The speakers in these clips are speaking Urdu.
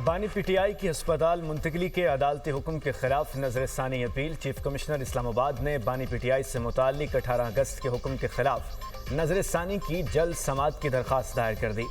بانی پی ٹی آئی کی ہسپتال منتقلی کے عدالتی حکم کے خلاف نظر ثانی اپیل۔ چیف کمشنر اسلام آباد نے بانی پی ٹی آئی سے متعلق 18 اگست کے حکم کے خلاف نظر ثانی کی جلد سماعت کی درخواست دائر کر دی۔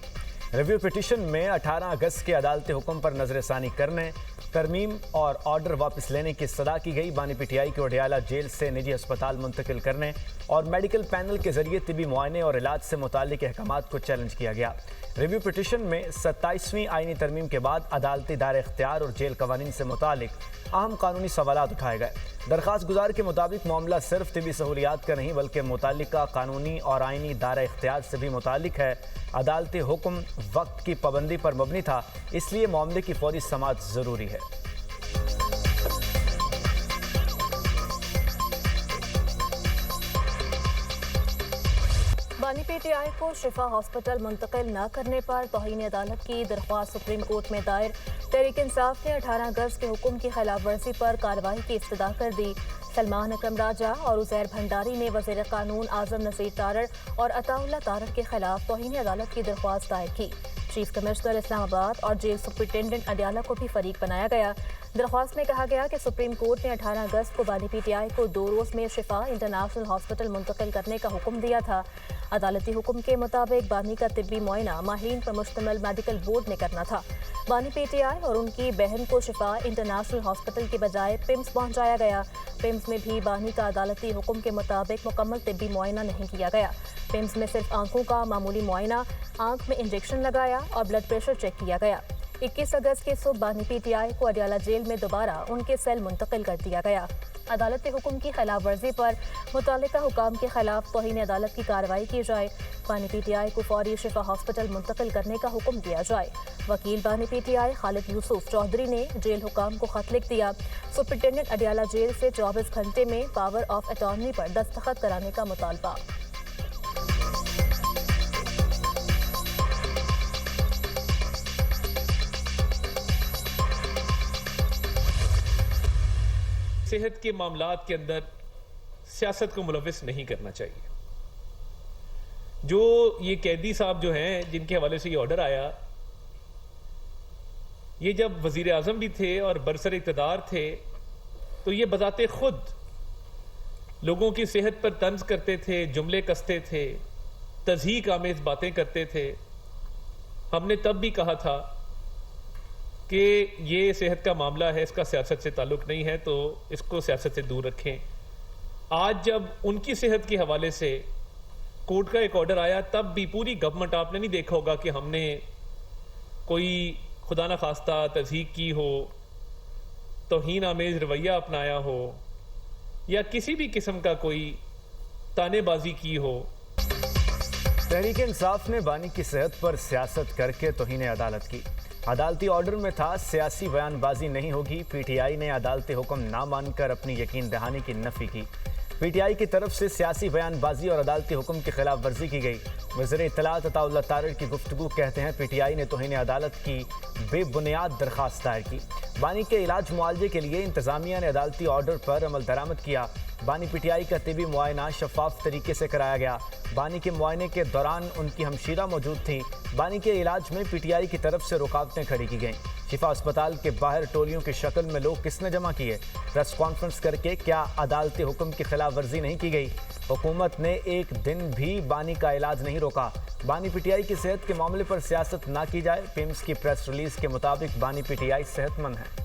ریویو پٹیشن میں 18 اگست کے عدالتی حکم پر نظر ثانی کرنے، ترمیم اور آرڈر واپس لینے کی استدعا کی گئی۔ بانی پی ٹی آئی کو اڈیالہ جیل سے نجی ہسپتال منتقل کرنے اور میڈیکل پینل کے ذریعے طبی معائنے اور علاج سے متعلق احکامات کو چیلنج کیا گیا۔ ریویو پٹیشن میں 27ویں آئینی ترمیم کے بعد عدالتی دائرہ اختیار اور جیل قوانین سے متعلق اہم قانونی سوالات اٹھائے گئے۔ درخواست گزار کے مطابق معاملہ صرف طبی سہولیات کا نہیں بلکہ متعلقہ قانونی اور آئینی دائرہ اختیار سے بھی متعلق ہے۔ عدالتی حکم وقت کی پابندی پر مبنی تھا، اس لیے معاملے کی فوری سماعت ضروری ہے۔ بانی پی ٹی آئی کو شفا ہاسپٹل منتقل نہ کرنے پر توہین عدالت کی درخواست سپریم کورٹ میں دائر۔ تحریک انصاف نے 18 اگست کے حکم کی خلاف ورزی پر کارروائی کی استدعا کر دی۔ سلمان اکرم راجہ اور عزیر بھنڈاری نے وزیر قانون اعظم نذیر تارڑ اور عطا اللہ تارڑ کے خلاف توہین عدالت کی درخواست دائر کی۔ چیف کمشنر اسلام آباد اور جیل سپرنٹینڈنٹ اڈیالہ کو بھی فریق بنایا گیا۔ درخواست میں کہا گیا کہ سپریم کورٹ نے 18 اگست کو بانی پی ٹی آئی کو 2 روز میں شفا انٹرنیشنل ہاسپٹل منتقل کرنے کا حکم دیا تھا۔ عدالتی حکم کے مطابق بانی کا طبی معائنہ ماہرین پر مشتمل میڈیکل بورڈ نے کرنا تھا۔ بانی پی ٹی آئی اور ان کی بہن کو شفا انٹرنیشنل ہاسپٹل کے بجائے پمس پہنچایا گیا۔ پمس میں بھی بانی کا عدالتی حکم کے مطابق مکمل طبی معائنہ نہیں کیا گیا۔ پمس میں صرف آنکھوں کا معمولی معائنہ، آنکھ میں انجیکشن لگایا اور بلڈ پریشر چیک کیا گیا۔ 21 اگست کے صبح بانی پی ٹی آئی کو اڈیالہ جیل میں دوبارہ ان کے سیل منتقل کر دیا گیا۔ عدالتی حکم کی خلاف ورزی پر متعلقہ حکام کے خلاف توہین عدالت کی کارروائی کی جائے۔ بانی پی ٹی آئی کو فوری شفا ہاسپٹل منتقل کرنے کا حکم دیا جائے۔ وکیل بانی پی ٹی آئی خالد یوسف چودھری نے جیل حکام کو خط لکھ دیا۔ سپرنٹینڈنٹ اڈیالہ جیل سے 24 گھنٹے میں پاور آف اٹارنی پر دستخط کرانے کا مطالبہ۔ صحت کے معاملات کے اندر سیاست کو ملوث نہیں کرنا چاہیے۔ جو یہ قیدی صاحب جو ہیں جن کے حوالے سے یہ آرڈر آیا، یہ جب وزیر اعظم بھی تھے اور برسر اقتدار تھے تو یہ بذات خود لوگوں کی صحت پر طنز کرتے تھے، جملے کستے تھے، تضحیک آمیز باتیں کرتے تھے۔ ہم نے تب بھی کہا تھا کہ یہ صحت کا معاملہ ہے، اس کا سیاست سے تعلق نہیں ہے، تو اس کو سیاست سے دور رکھیں۔ آج جب ان کی صحت کے حوالے سے کورٹ کا ایک آرڈر آیا، تب بھی پوری گورنمنٹ آپ نے نہیں دیکھا ہوگا کہ ہم نے کوئی خدا نخواستہ تضحیک کی ہو، توہین آمیز رویہ اپنایا ہو یا کسی بھی قسم کا کوئی تانے بازی کی ہو۔ تحریک انصاف نے بانی کی صحت پر سیاست کر کے توہین عدالت کی۔ عدالتی آرڈر میں تھا سیاسی بیان بازی نہیں ہوگی۔ پی ٹی آئی نے عدالتی حکم نہ مان کر اپنی یقین دہانی کی نفی کی۔ پی ٹی آئی کی طرف سے سیاسی بیان بازی اور عدالتی حکم کی خلاف ورزی کی گئی۔ وزیر اطلاعات عطا اللہ تارڑ کی گفتگو کہتے ہیں پی ٹی آئی نے توہین عدالت کی بے بنیاد درخواست دائر کی۔ بانی کے علاج معالجے کے لیے انتظامیہ نے عدالتی آرڈر پر عمل درآمد کیا۔ بانی پی ٹی آئی کا طبی معائنہ شفاف طریقے سے کرایا گیا۔ بانی کے معائنے کے دوران ان کی ہمشیرہ موجود تھیں۔ بانی کے علاج میں پی ٹی آئی کی طرف سے رکاوٹیں کھڑی کی گئیں۔ شفا اسپتال کے باہر ٹولیوں کی شکل میں لوگ کس نے جمع کیے؟ پریس کانفرنس کر کے کیا عدالتی حکم کی خلاف ورزی نہیں کی گئی؟ حکومت نے ایک دن بھی بانی کا علاج نہیں روکا۔ بانی پی ٹی آئی کی صحت کے معاملے پر سیاست نہ کی جائے۔ پیمز کی پریس ریلیز کے مطابق بانی پی ٹی آئی صحت مند ہے۔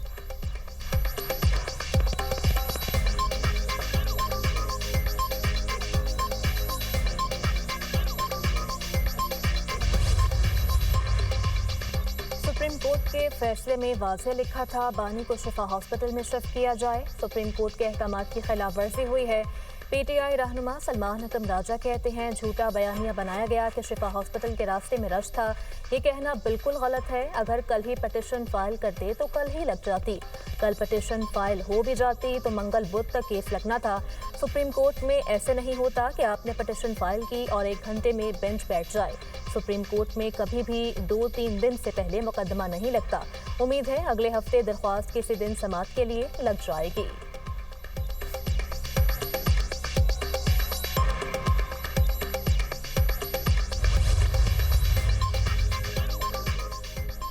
سپریم کورٹ کے فیصلے میں واضح لکھا تھا بانی کو شفا ہاسپٹل میں شفٹ کیا جائے۔ سپریم کورٹ کے احکامات کی خلاف ورزی ہوئی ہے۔ پی ٹی آئی رہنما سلمان اکرم راجہ کہتے ہیں جھوٹا بیانیہ بنایا گیا کہ شفا ہاسپٹل کے راستے میں رش تھا۔ یہ کہنا بالکل غلط ہے۔ اگر کل ہی پٹیشن فائل کرتے تو کل ہی لگ جاتی۔ کل پٹیشن فائل ہو بھی جاتی تو منگل بدھ تک کیس لگنا تھا۔ سپریم کورٹ میں ایسے نہیں ہوتا کہ آپ نے پٹیشن فائل کی اور 1 گھنٹے میں بینچ بیٹھ جائے۔ سپریم کورٹ میں کبھی بھی 2-3 دن سے پہلے مقدمہ نہیں لگتا۔ امید ہے اگلے ہفتے درخواست کسی دن سماعت کے لیے لگ جائے گی۔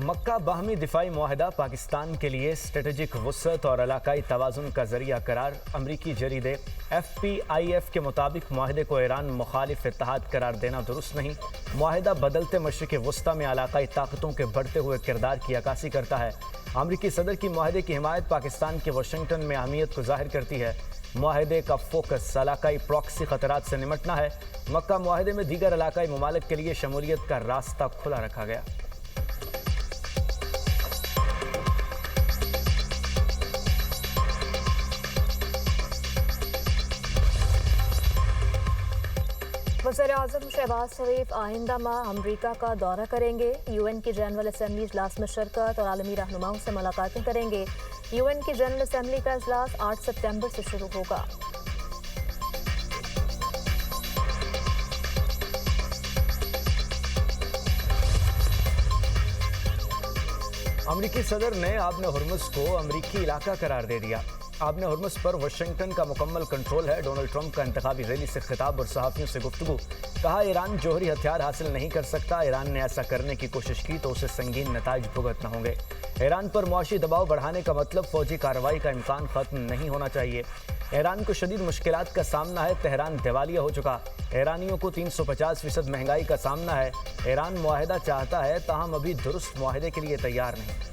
مکہ باہمی دفاعی معاہدہ پاکستان کے لیے اسٹریٹجک وسعت اور علاقائی توازن کا ذریعہ قرار۔ امریکی جریدے FPIF کے مطابق معاہدے کو ایران مخالف اتحاد قرار دینا درست نہیں۔ معاہدہ بدلتے مشرق وسطی میں علاقائی طاقتوں کے بڑھتے ہوئے کردار کی عکاسی کرتا ہے۔ امریکی صدر کی معاہدے کی حمایت پاکستان کے واشنگٹن میں اہمیت کو ظاہر کرتی ہے۔ معاہدے کا فوکس علاقائی پراکسی خطرات سے نمٹنا ہے۔ مکہ معاہدے میں دیگر علاقائی ممالک کے لیے شمولیت کا راستہ کھلا رکھا گیا۔ وزیراعظم شہباز شریف آئندہ ماہ امریکہ کا دورہ کریں گے۔ UN کی جنرل اسمبلی اجلاس میں شرکت اور عالمی رہنماؤں سے ملاقاتیں کریں گے۔ UN کی جنرل اسمبلی کا اجلاس 8 ستمبر سے شروع ہوگا۔ امریکی صدر نے آبِ ہرمز کو امریکی علاقہ قرار دے دیا۔ آبِ ہرمز پر واشنگٹن کا مکمل کنٹرول ہے۔ ڈونلڈ ٹرمپ کا انتخابی ریلی سے خطاب اور صحافیوں سے گفتگو۔ کہا ایران جوہری ہتھیار حاصل نہیں کر سکتا، ایران نے ایسا کرنے کی کوشش کی تو اسے سنگین نتائج بھگتنا ہوں گے۔ ایران پر معاشی دباؤ بڑھانے کا مطلب فوجی کارروائی کا امکان ختم نہیں ہونا چاہیے۔ ایران کو شدید مشکلات کا سامنا ہے، تہران دیوالیہ ہو چکا۔ ایرانیوں کو 350% مہنگائی کا سامنا ہے۔ ایران معاہدہ چاہتا ہے تاہم ابھی درست معاہدے کے لیے تیار نہیں۔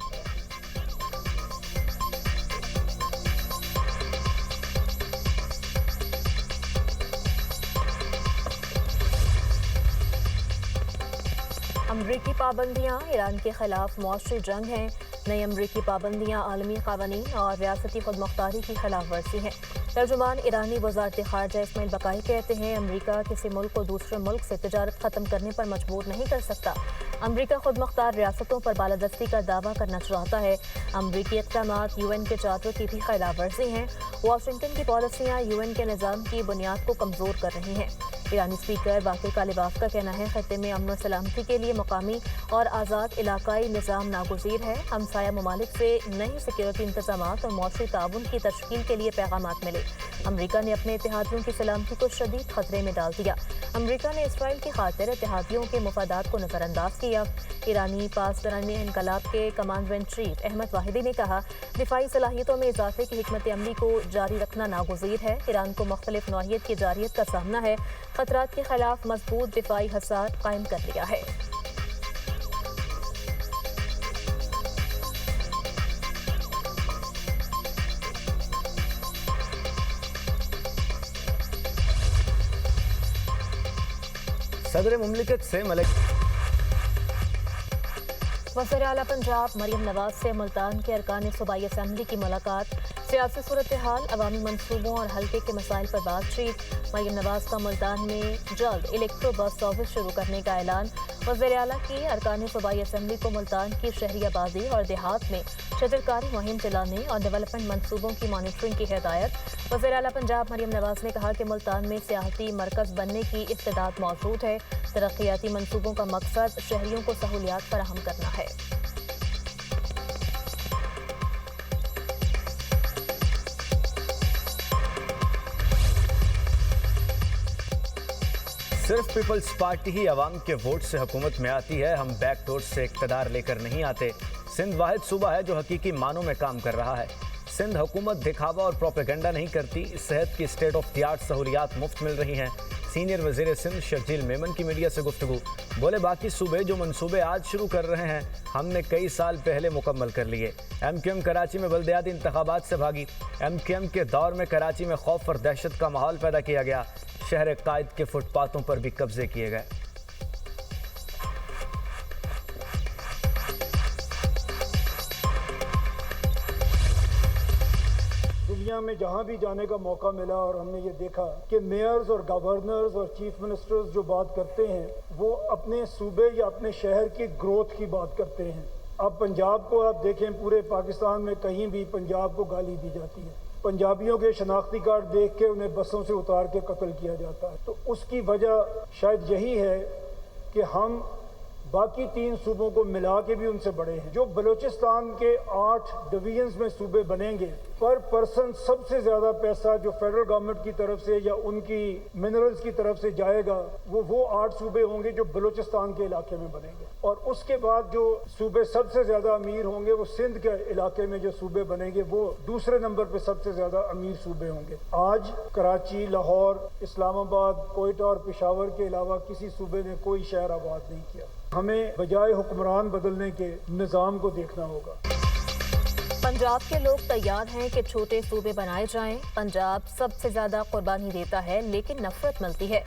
امریکی پابندیاں ایران کے خلاف معاشی جنگ ہیں۔ نئی امریکی پابندیاں عالمی قوانین اور ریاستی خود مختاری کی خلاف ورزی ہیں۔ ترجمان ایرانی وزارت خارجہ اسماعیل بقائی کہتے ہیں امریکہ کسی ملک کو دوسرے ملک سے تجارت ختم کرنے پر مجبور نہیں کر سکتا۔ امریکہ خود مختار ریاستوں پر بالادستی کا دعویٰ کرنا چاہتا ہے۔ امریکی اقدامات UN کے چارٹر کی بھی خلاف ورزی ہیں۔ واشنگٹن کی پالیسیاں UN کے نظام کی بنیاد کو کمزور کر رہی ہیں۔ ایرانی اسپیکر باقر کالباف کا کہنا ہے خطے میں امن و سلامتی کے لیے مقامی اور آزاد علاقائی نظام ناگزیر ہے۔ ہمسایہ ممالک سے نئی سیکیورٹی انتظامات اور معاشی تعاون کی تشکیل کے لیے پیغامات ملے۔ امریکہ نے اپنے اتحادیوں کی سلامتی کو شدید خطرے میں ڈال دیا۔ امریکہ نے اسرائیل کی خاطر اتحادیوں کے مفادات کو نظر انداز کیا۔ ایرانی پاسداران انقلاب کے commander in chief Ahmad Vahidi نے کہا دفاعی صلاحیتوں میں اضافے کی حکمت عملی کو جاری رکھنا ناگزیر ہے۔ ایران کو مختلف نوعیت کی جارحیت کا سامنا ہے، خطرات کے خلاف مضبوط دفاعی حصار قائم کر لیا ہے۔ صدر مملکت سے وزیر اعلیٰ پنجاب مریم نواز سے ملتان کے ارکان صوبائی اسمبلی کی ملاقات۔ سیاسی صورتحال، عوامی منصوبوں اور حلقے کے مسائل پر بات چیت۔ مریم نواز کا ملتان میں جلد الیکٹرو بس سروس شروع کرنے کا اعلان۔ وزیر اعلیٰ کی ارکان صوبائی اسمبلی کو ملتان کی شہری آبادی اور دیہات میں شجرکاری مہم چلانے اور ڈیولپمنٹ منصوبوں کی مانیٹرنگ کی ہدایت۔ وزیر اعلیٰ پنجاب مریم نواز نے کہا کہ ملتان میں سیاحتی مرکز بننے کی استعداد موجود ہے۔ ترقیاتی منصوبوں کا مقصد شہریوں کو سہولیات فراہم کرنا ہے۔ صرف پیپلز پارٹی ہی عوام کے ووٹ سے حکومت میں آتی ہے، ہم بیک ڈور سے اقتدار لے کر نہیں آتے۔ سندھ واحد صوبہ ہے جو حقیقی معنوں میں کام کر رہا ہے۔ سندھ حکومت دکھاوا اور پروپیگنڈا نہیں کرتی، صحت کی اسٹیٹ آف دی آرٹ سہولیات مفت مل رہی ہیں۔ سینئر وزیر سندھ شرجیل میمن کی میڈیا سے گفتگو، بولے باقی صوبے جو منصوبے آج شروع کر رہے ہیں ہم نے کئی سال پہلے مکمل کر لیے۔ MQM کراچی میں بلدیاتی انتخابات سے بھاگی۔ MQM کے دور میں کراچی میں خوف اور دہشت کا ماحول پیدا کیا گیا، شہر قائد کے فٹ پاتھوں پر بھی قبضے کیے گئے۔ دنیا میں جہاں بھی جانے کا موقع ملا اور ہم نے یہ دیکھا کہ میئرز اور گورنرز اور چیف منسٹرز جو بات کرتے ہیں وہ اپنے صوبے یا اپنے شہر کی گروتھ کی بات کرتے ہیں۔ اب پنجاب کو آپ دیکھیں، پورے پاکستان میں کہیں بھی پنجاب کو گالی دی جاتی ہے، پنجابیوں کے شناختی کارڈ دیکھ کے انہیں بسوں سے اتار کے قتل کیا جاتا ہے۔ تو اس کی وجہ شاید یہی ہے کہ ہم باقی 3 صوبوں کو ملا کے بھی ان سے بڑے ہیں۔ جو بلوچستان کے 8 ڈویژنز میں صوبے بنیں گے، پر پرسن سب سے زیادہ پیسہ جو فیڈرل گورنمنٹ کی طرف سے یا ان کی منرلز کی طرف سے جائے گا وہ 8 صوبے ہوں گے جو بلوچستان کے علاقے میں بنیں گے۔ اور اس کے بعد جو صوبے سب سے زیادہ امیر ہوں گے وہ سندھ کے علاقے میں جو صوبے بنیں گے وہ دوسرے نمبر پہ سب سے زیادہ امیر صوبے ہوں گے. آج کراچی، لاہور، اسلام آباد، کوئٹہ اور پشاور کے علاوہ کسی صوبے نے کوئی شہر آباد نہیں کیا. ہمیں بجائے حکمران بدلنے کے نظام کو دیکھنا ہوگا. پنجاب کے لوگ تیار ہیں کہ چھوٹے صوبے بنائے جائیں. پنجاب سب سے زیادہ قربانی دیتا ہے لیکن نفرت ملتی ہے.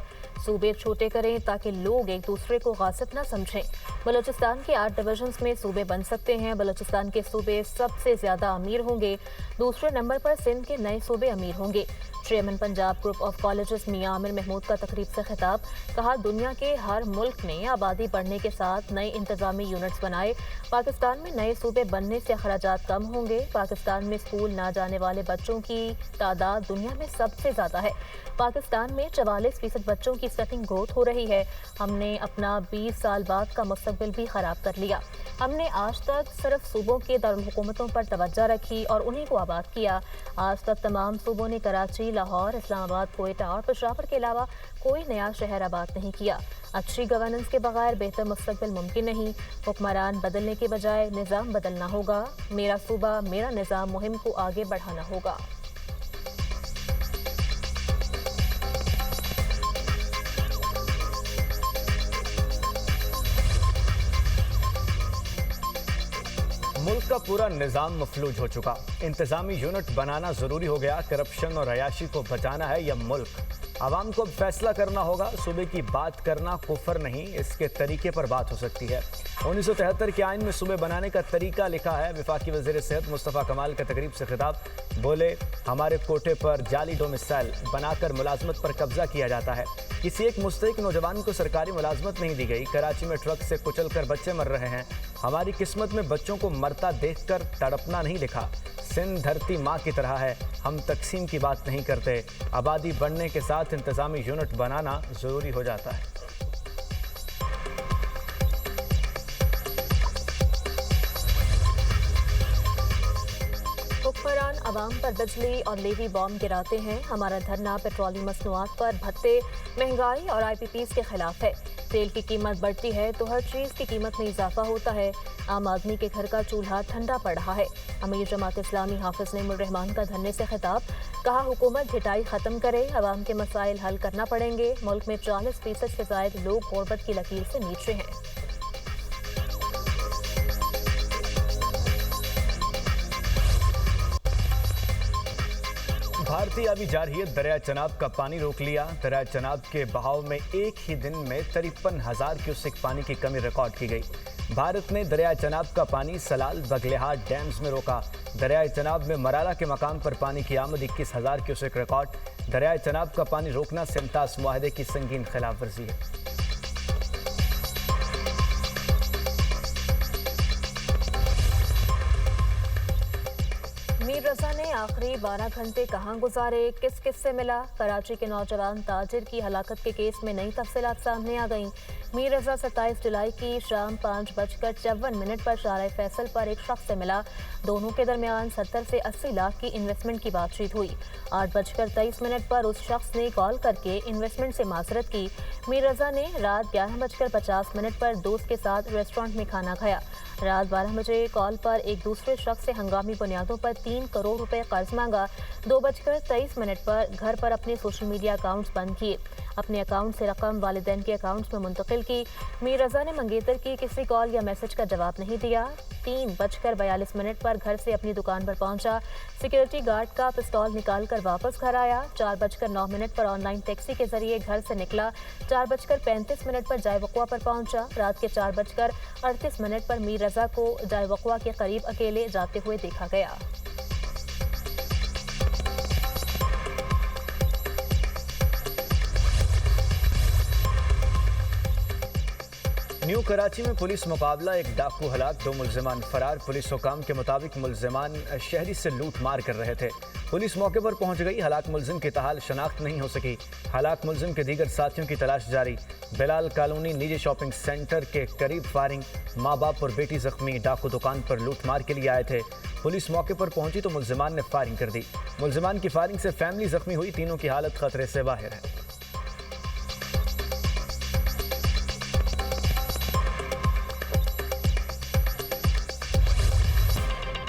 صوبے چھوٹے کریں تاکہ لوگ ایک دوسرے کو غاصب نہ سمجھیں. بلوچستان کے 8 ڈویژنز میں صوبے بن سکتے ہیں. بلوچستان کے صوبے سب سے زیادہ امیر ہوں گے. دوسرے نمبر پر سندھ کے نئے صوبے امیر ہوں گے. Chairman Punjab group of colleges میاں عامر محمود کا تقریب سے خطاب. کہا دنیا کے ہر ملک نے آبادی بڑھنے کے ساتھ نئے انتظامی یونٹس بنائے. پاکستان میں نئے صوبے بننے سے اخراجات کم ہوں گے. پاکستان میں اسکول نہ جانے والے بچوں کی تعداد دنیا میں سب سے زیادہ ہے. پاکستان میں 44% بچوں کی سٹنگ گروتھ ہو رہی ہے. ہم نے اپنا 20 سال بعد کا مستقبل بھی خراب کر لیا. ہم نے آج تک صرف صوبوں کے دارالحکومتوں پر توجہ رکھی اور انہیں کو آباد کیا. آج تک تمام صوبوں نے کراچی، لاہور، اسلام آباد، کوئٹہ اور پشاور کے علاوہ کوئی نیا شہر آباد نہیں کیا. اچھی گورننس کے بغیر بہتر مستقبل ممکن نہیں. حکمران بدلنے کے بجائے نظام بدلنا ہوگا. میرا صوبہ میرا نظام مہم کو آگے بڑھانا ہوگا. ملک کا پورا نظام مفلوج ہو چکا. انتظامی یونٹ بنانا ضروری ہو گیا. کرپشن اور عیاشی کو بچانا ہے یا ملک؟ عوام کو اب فیصلہ کرنا ہوگا. صوبے کی بات کرنا کفر نہیں، اس کے طریقے پر بات ہو سکتی ہے. 1973 کے آئین میں صوبے بنانے کا طریقہ لکھا ہے. وفاقی وزیر صحت مصطفیٰ کمال کا تقریب سے خطاب. بولے ہمارے کوٹے پر جعلی ڈومیسائل بنا کر ملازمت پر قبضہ کیا جاتا ہے. کسی ایک مستحق نوجوان کو سرکاری ملازمت نہیں دی گئی. کراچی میں ٹرک سے کچل کر بچے مر رہے ہیں. ہماری قسمت میں بچوں کو مرتا دیکھ کر تڑپنا نہیں لکھا. سندھ دھرتی ماں کی طرح ہے. ہم تقسیم کی بات نہیں کرتے. آبادی بڑھنے کے ساتھ انتظامی یونٹ بنانا ضروری ہو جاتا ہے. حکمران عوام پر بجلی اور لیوی بام گراتے ہیں. ہمارا دھرنا پیٹرولیم مصنوعات پر بھتے، مہنگائی اور IPPs کے خلاف ہے. تیل کی قیمت بڑھتی ہے تو ہر چیز کی قیمت میں اضافہ ہوتا ہے. عام آدمی کے گھر کا چولہا ٹھنڈا پڑ رہا ہے. امیر جماعت اسلامی حافظ نعیم الرحمان کا دھرنے سے خطاب. کہا حکومت گھٹائی ختم کرے. عوام کے مسائل حل کرنا پڑیں گے. ملک میں 40% سے زائد لوگ غربت کی لکیر سے نیچے ہیں. بھارتی آبی جارحیت دریائے چناب کا پانی روک لیا. دریائے چناب کے بہاؤ میں ایک ہی دن میں 53,000 کیوسک پانی کی کمی ریکارڈ کی گئی. بھارت نے دریائے چناب کا پانی سلال، بگلیہاٹ ڈیمز میں روکا. دریائے چناب میں مرالہ کے مقام پر پانی کی آمد 21,000 کیوسک ریکارڈ. دریائے چناب کا پانی روکنا سمتاس معاہدے کی سنگین خلاف ورزی ہے. میر رضا نے آخری 12 گھنٹے کہاں گزارے، کس کس سے ملا؟ کراچی کے نوجوان تاجر کی ہلاکت کے کیس میں نئی تفصیلات سامنے آ گئیں. میر رضا 27 جولائی کی شام 5:54 پر شارع فیصل پر ایک شخص سے ملا. دونوں کے درمیان 70 سے 80 لاکھ کی انویسٹمنٹ کی بات چیت ہوئی. 8:23 پر اس شخص نے کال کر کے انویسٹمنٹ سے معذرت کی. میر رضا نے رات 11:50 پر دوست کے ساتھ ریسٹورانٹ میں کھانا کھایا. رات 12 بجے کال پر ایک دوسرے شخص سے ہنگامی بنیادوں پر 3 کروڑ روپے قرض مانگا. 2:23 پر گھر پر اپنے سوشل میڈیا اکاؤنٹس بند کیے. اپنے اکاؤنٹ سے رقم والدین کے اکاؤنٹس میں منتقل کی. میر رضا نے منگیتر کی کسی کال یا میسج کا جواب نہیں دیا. 3:42 پر گھر سے اپنی دکان پر پہنچا. سیکیورٹی گارڈ کا پستول نکال کر واپس گھر آیا. 4:09 پر آن لائن ٹیکسی کے ذریعے گھر سے نکلا. 4:35 پر جائے وقوع پر پہنچا. رات کے 4:38 پر میر رضا کو جائے وقوع کے قریب اکیلے جاتے ہوئے دیکھا گیا. نیو کراچی میں پولیس مقابلہ، ایک ڈاکو ہلاک، 2 ملزمان فرار. پولیس حکام کے مطابق ملزمان شہری سے لوٹ مار کر رہے تھے. پولیس موقع پر پہنچ گئی. ہلاک ملزم کی تاحال شناخت نہیں ہو سکی. ہلاک ملزم کے دیگر ساتھیوں کی تلاش جاری. بلال کالونی نجی شاپنگ سینٹر کے قریب فائرنگ، ماں باپ اور بیٹی زخمی. ڈاکو دکان پر لوٹ مار کے لیے آئے تھے. پولیس موقع پر پہنچی تو ملزمان نے فائرنگ کر دی. ملزمان کی فائرنگ سے فیملی زخمی ہوئی. تینوں کی حالت خطرے سے باہر ہے.